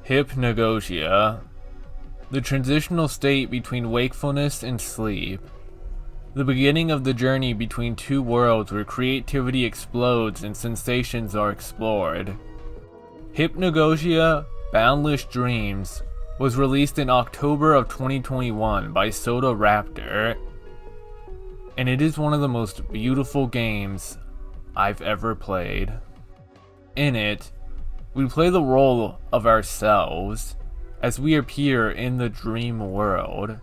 Hypnagogia, the transitional state between wakefulness and sleep. The beginning of the journey between two worlds where creativity explodes and sensations are explored. Hypnagogia Boundless Dreams was released in October of 2021 by Sodaraptor, and it is one of the most beautiful games I've ever played. In it, we play the role of ourselves as we appear in the dream world.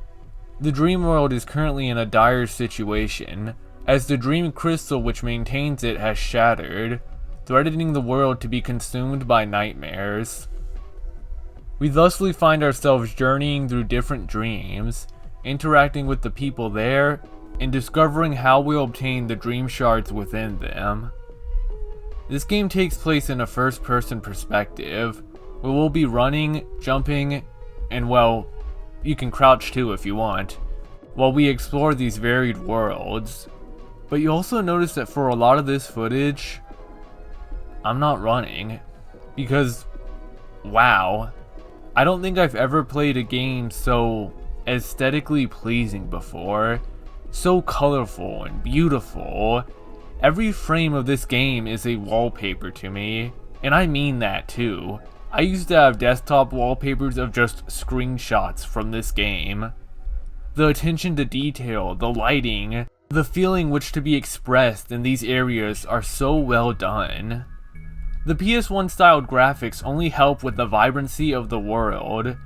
The dream world is currently in a dire situation, as the dream crystal which maintains it has shattered, threatening the world to be consumed by nightmares. We thusly find ourselves journeying through different dreams, interacting with the people there, and discovering how we'll obtain the dream shards within them. This game takes place in a first-person perspective, where we'll be running, jumping, and well, you can crouch too if you want, while we explore these varied worlds. But you also notice that for a lot of this footage, I'm not running, because, wow, I don't think I've ever played a game so aesthetically pleasing before, so colorful and beautiful. Every frame of this game is a wallpaper to me, and I mean that too. I used to have desktop wallpapers of just screenshots from this game. The attention to detail, the lighting, the feeling which to be expressed in these areas are so well done. The PS1 styled graphics only help with the vibrancy of the world,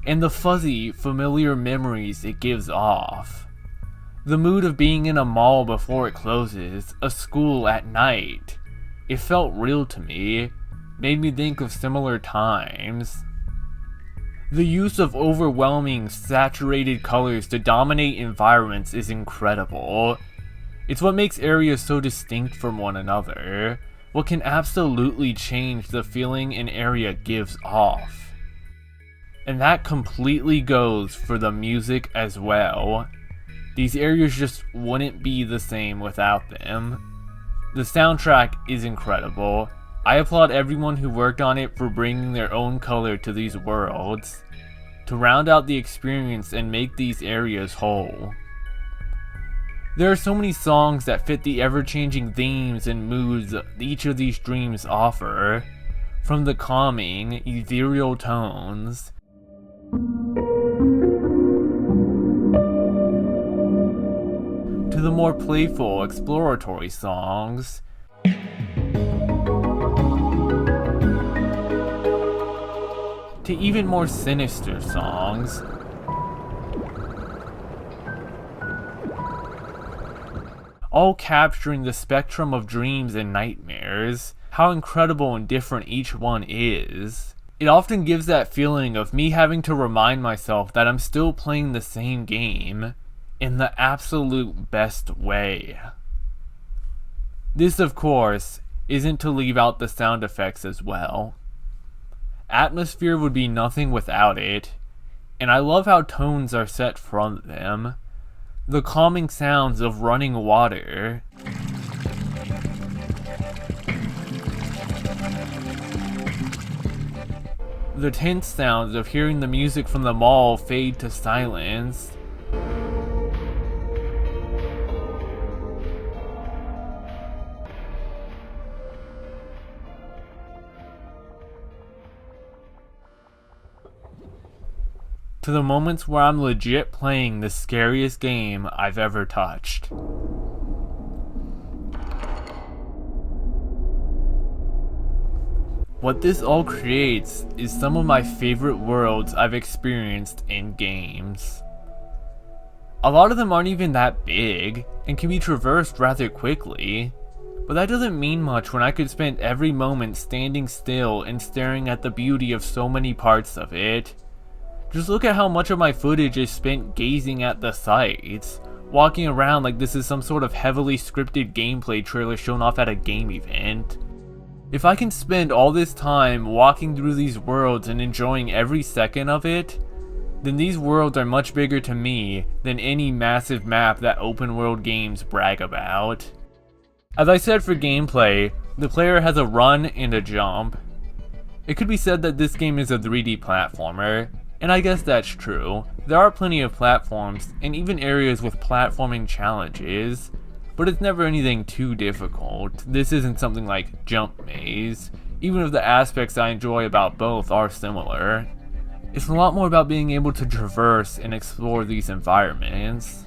and the fuzzy, familiar memories it gives off. The mood of being in a mall before it closes, a school at night. It felt real to me, made me think of similar times. The use of overwhelming, saturated colors to dominate environments is incredible. It's what makes areas so distinct from one another, what can absolutely change the feeling an area gives off. And that completely goes for the music as well. These areas just wouldn't be the same without them. The soundtrack is incredible. I applaud everyone who worked on it for bringing their own color to these worlds, to round out the experience and make these areas whole. There are so many songs that fit the ever-changing themes and moods each of these dreams offer, from the calming, ethereal tones to the more playful, exploratory songs, to even more sinister songs. All capturing the spectrum of dreams and nightmares, how incredible and different each one is. It often gives that feeling of me having to remind myself that I'm still playing the same game, in the absolute best way. This, of course, isn't to leave out the sound effects as well. Atmosphere would be nothing without it, and I love how tones are set from them. The calming sounds of running water, the tense sounds of hearing the music from the mall fade to silence, to the moments where I'm legit playing the scariest game I've ever touched. What this all creates is some of my favorite worlds I've experienced in games. A lot of them aren't even that big, and can be traversed rather quickly, but that doesn't mean much when I could spend every moment standing still and staring at the beauty of so many parts of it. Just look at how much of my footage is spent gazing at the sights, walking around like this is some sort of heavily scripted gameplay trailer shown off at a game event. If I can spend all this time walking through these worlds and enjoying every second of it, then these worlds are much bigger to me than any massive map that open world games brag about. As I said for gameplay, the player has a run and a jump. It could be said that this game is a 3D platformer, and I guess that's true. There are plenty of platforms, and even areas with platforming challenges, but it's never anything too difficult. This isn't something like Jump Maze, even if the aspects I enjoy about both are similar. It's a lot more about being able to traverse and explore these environments.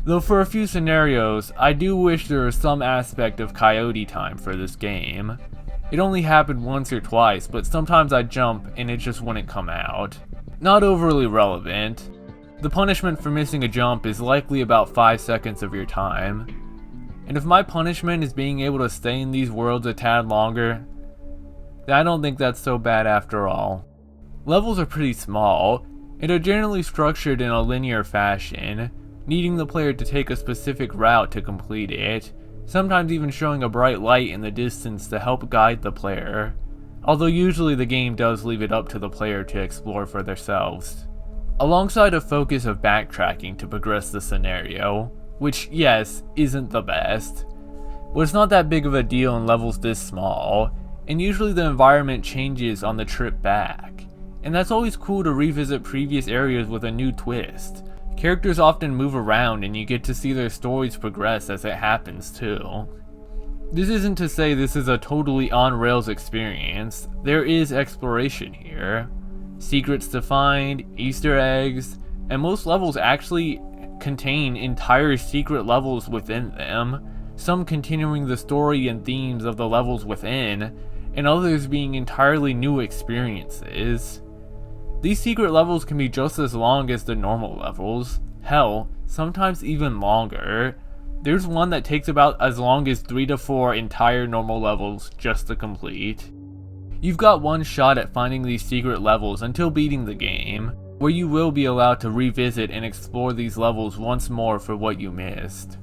Though for a few scenarios, I do wish there was some aspect of coyote time for this game. It only happened once or twice, but sometimes I'd jump and it just wouldn't come out. Not overly relevant. The punishment for missing a jump is likely about 5 seconds of your time. And if my punishment is being able to stay in these worlds a tad longer, then I don't think that's so bad after all. Levels are pretty small, and are generally structured in a linear fashion, needing the player to take a specific route to complete it, sometimes even showing a bright light in the distance to help guide the player, although usually the game does leave it up to the player to explore for themselves. Alongside a focus of backtracking to progress the scenario, which yes, isn't the best, but it's not that big of a deal in levels this small, and usually the environment changes on the trip back, and that's always cool to revisit previous areas with a new twist. Characters often move around and you get to see their stories progress as it happens too. This isn't to say this is a totally on-rails experience. There is exploration here. Secrets to find, Easter eggs, and most levels actually contain entire secret levels within them, some continuing the story and themes of the levels within, and others being entirely new experiences. These secret levels can be just as long as the normal levels, hell, sometimes even longer. There's one that takes about as long as 3 to 4 entire normal levels just to complete. You've got one shot at finding these secret levels until beating the game, where you will be allowed to revisit and explore these levels once more for what you missed.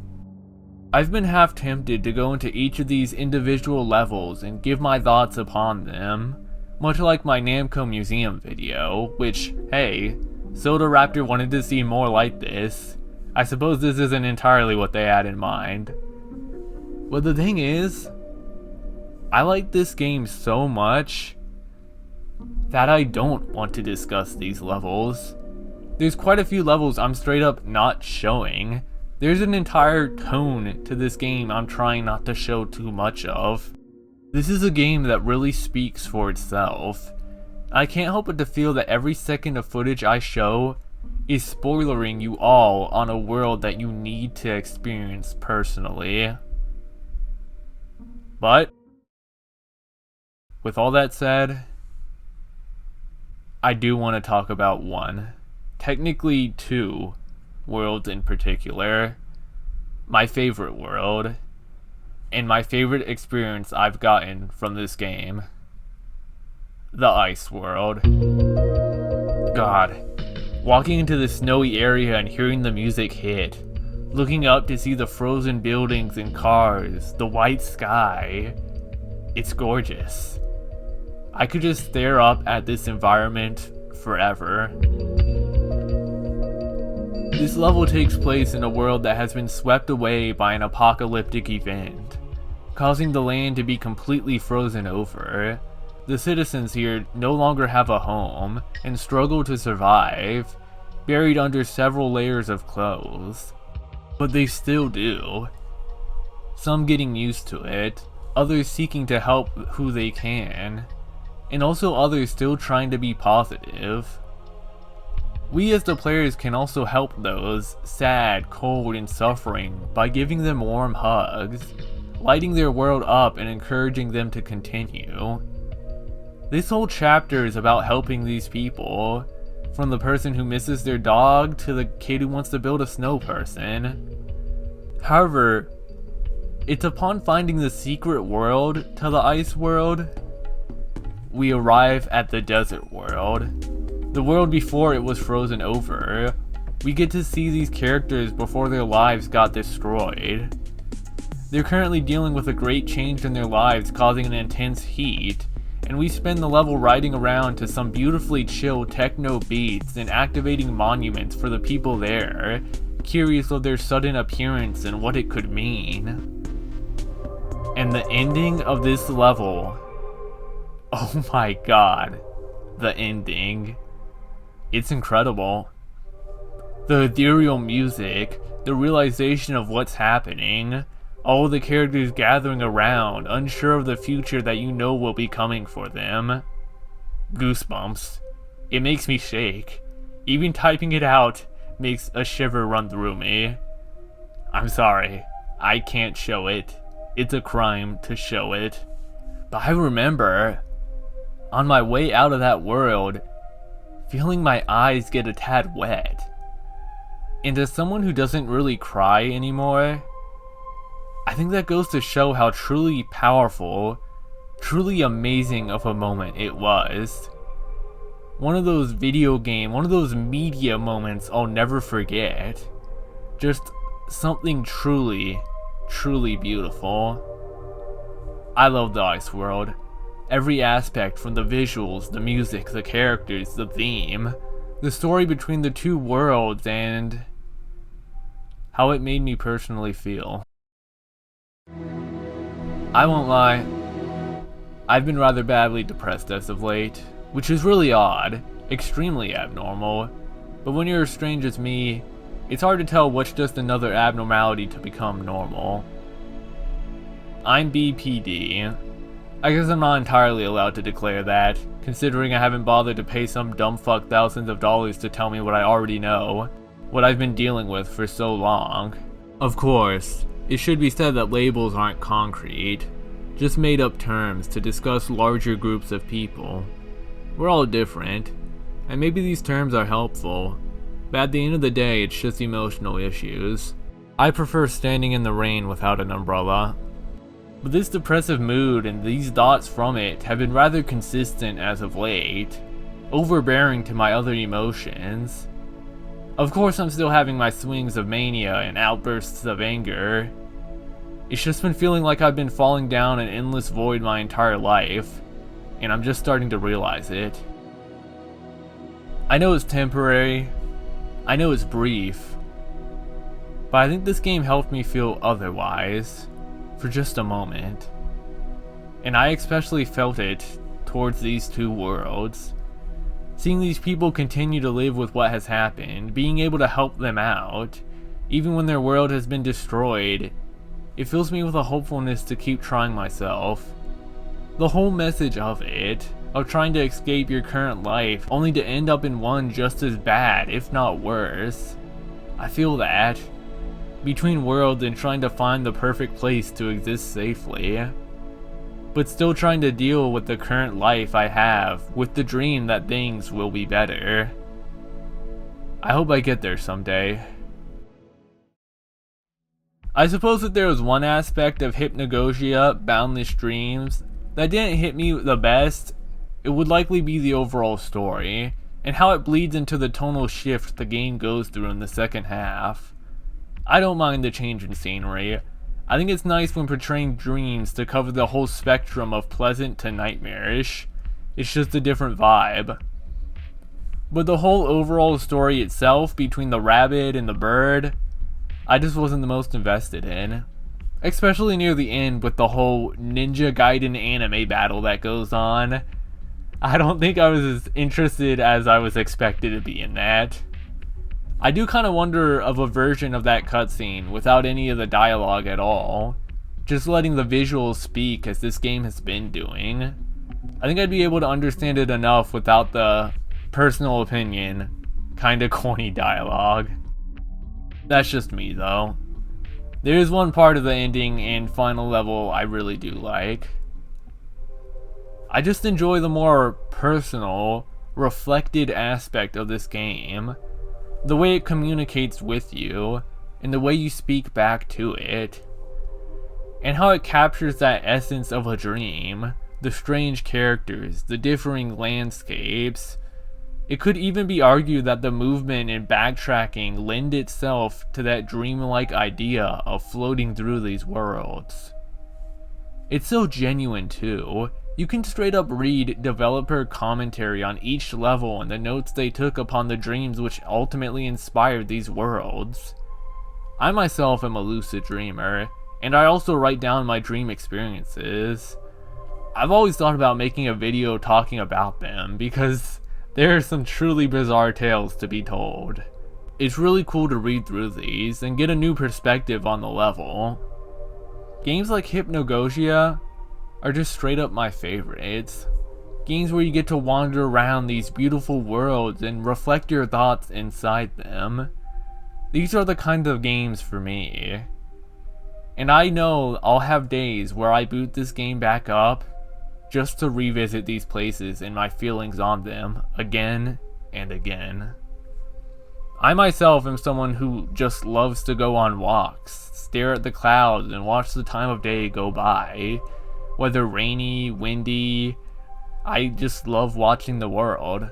I've been half tempted to go into each of these individual levels and give my thoughts upon them, much like my Namco Museum video, which, hey, Sodaraptor wanted to see more like this. I suppose this isn't entirely what they had in mind. But the thing is, I like this game so much that I don't want to discuss these levels. There's quite a few levels I'm straight up not showing. There's an entire tone to this game I'm trying not to show too much of. This is a game that really speaks for itself. I can't help but to feel that every second of footage I show is spoilering you all on a world that you need to experience personally. But, with all that said, I do want to talk about one, technically two, worlds in particular. My favorite world, and my favorite experience I've gotten from this game. The ice world. God. Walking into the snowy area and hearing the music hit. Looking up to see the frozen buildings and cars, the white sky. It's gorgeous. I could just stare up at this environment forever. This level takes place in a world that has been swept away by an apocalyptic event, causing the land to be completely frozen over. The citizens here no longer have a home and struggle to survive, buried under several layers of clothes. But they still do. Some getting used to it, others seeking to help who they can, and also others still trying to be positive. We as the players can also help those sad, cold, and suffering by giving them warm hugs, lighting their world up and encouraging them to continue. This whole chapter is about helping these people, from the person who misses their dog to the kid who wants to build a snow person. However, it's upon finding the secret world to the ice world, we arrive at the desert world. The world before it was frozen over. We get to see these characters before their lives got destroyed. They're currently dealing with a great change in their lives causing an intense heat, and we spend the level riding around to some beautifully chill techno beats and activating monuments for the people there, curious of their sudden appearance and what it could mean. And the ending of this level Oh my god, the ending. It's incredible. The ethereal music, the realization of what's happening, all the characters gathering around, unsure of the future that you know will be coming for them. Goosebumps. It makes me shake. Even typing it out makes a shiver run through me. I'm sorry, I can't show it. It's a crime to show it. But I remember, on my way out of that world, feeling my eyes get a tad wet. And as someone who doesn't really cry anymore, I think that goes to show how truly powerful, truly amazing of a moment it was. One of those one of those media moments I'll never forget. Just something truly, truly beautiful. I love the ice world. Every aspect, from the visuals, the music, the characters, the theme, the story between the two worlds, and how it made me personally feel. I won't lie, I've been rather badly depressed as of late, which is really odd, extremely abnormal, but when you're as strange as me, it's hard to tell what's just another abnormality to become normal. I'm BPD. I guess I'm not entirely allowed to declare that, considering I haven't bothered to pay some dumb fuck thousands of dollars to tell me what I already know, what I've been dealing with for so long. Of course, it should be said that labels aren't concrete, just made up terms to discuss larger groups of people. We're all different, and maybe these terms are helpful, but at the end of the day it's just emotional issues. I prefer standing in the rain without an umbrella. But this depressive mood and these thoughts from it have been rather consistent as of late, overbearing to my other emotions. Of course I'm still having my swings of mania and outbursts of anger. It's just been feeling like I've been falling down an endless void my entire life, and I'm just starting to realize it. I know it's temporary, I know it's brief, but I think this game helped me feel otherwise, for just a moment. And I especially felt it towards these two worlds. Seeing these people continue to live with what has happened, being able to help them out, even when their world has been destroyed, it fills me with a hopefulness to keep trying myself. The whole message of it, of trying to escape your current life only to end up in one just as bad, if not worse. I feel that. Between worlds and trying to find the perfect place to exist safely, but still trying to deal with the current life I have with the dream that things will be better. I hope I get there someday. I suppose that there was one aspect of Hypnagogia, Boundless Dreams, that didn't hit me the best. It would likely be the overall story, and how it bleeds into the tonal shift the game goes through in the second half. I don't mind the change in scenery. I think it's nice when portraying dreams to cover the whole spectrum of pleasant to nightmarish. It's just a different vibe. But the whole overall story itself, between the rabbit and the bird, I just wasn't the most invested in. Especially near the end with the whole Ninja Gaiden anime battle that goes on. I don't think I was as interested as I was expected to be in that. I do kind of wonder of a version of that cutscene without any of the dialogue at all, just letting the visuals speak as this game has been doing. I think I'd be able to understand it enough without the personal opinion, kinda corny dialogue. That's just me though. There is one part of the ending and final level I really do like. I just enjoy the more personal, reflected aspect of this game. The way it communicates with you, and the way you speak back to it, and how it captures that essence of a dream, the strange characters, the differing landscapes. It could even be argued that the movement and backtracking lend itself to that dreamlike idea of floating through these worlds. It's so genuine too. You can straight up read developer commentary on each level and the notes they took upon the dreams which ultimately inspired these worlds. I myself am a lucid dreamer, and I also write down my dream experiences. I've always thought about making a video talking about them because there are some truly bizarre tales to be told. It's really cool to read through these and get a new perspective on the level. Games like Hypnogogia are just straight up my favorites. Games where you get to wander around these beautiful worlds and reflect your thoughts inside them. These are the kind of games for me. And I know I'll have days where I boot this game back up just to revisit these places and my feelings on them again and again. I myself am someone who just loves to go on walks, stare at the clouds, and watch the time of day go by. Whether rainy, windy, I just love watching the world.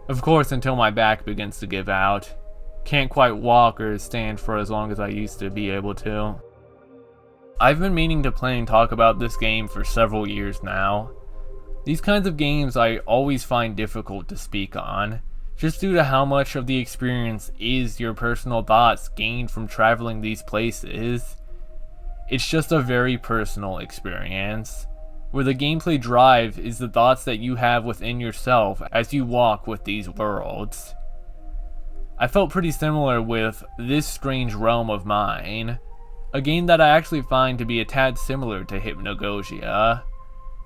Of course, until my back begins to give out. Can't quite walk or stand for as long as I used to be able to. I've been meaning to play and talk about this game for several years now. These kinds of games I always find difficult to speak on, just due to how much of the experience is your personal thoughts gained from traveling these places. It's just a very personal experience, where the gameplay drive is the thoughts that you have within yourself as you walk with these worlds. I felt pretty similar with This Strange Realm of Mine, a game that I actually find to be a tad similar to Hypnogogia,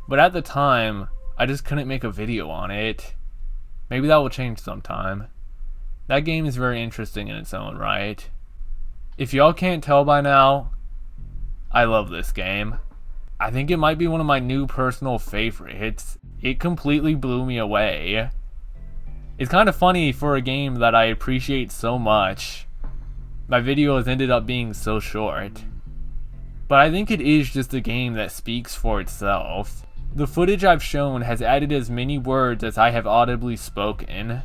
but at the time, I just couldn't make a video on it. Maybe that will change sometime. That game is very interesting in its own right. If y'all can't tell by now, I love this game. I think it might be one of my new personal favorites. It completely blew me away. It's kind of funny for a game that I appreciate so much. My videos ended up being so short. But I think it is just a game that speaks for itself. The footage I've shown has added as many words as I have audibly spoken.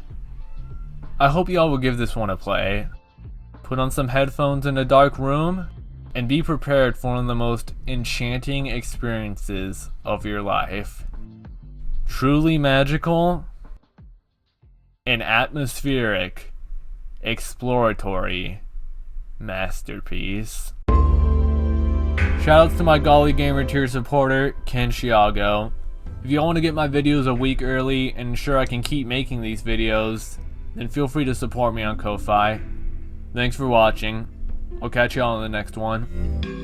I hope y'all will give this one a play. Put on some headphones in a dark room, and be prepared for one of the most enchanting experiences of your life. Truly magical, an atmospheric, exploratory masterpiece. Shoutouts to my Golly Gamer tier supporter, Ken Chiago. If y'all want to get my videos a week early and ensure I can keep making these videos, then feel free to support me on Ko-Fi. Thanks for watching. I'll catch y'all in the next one.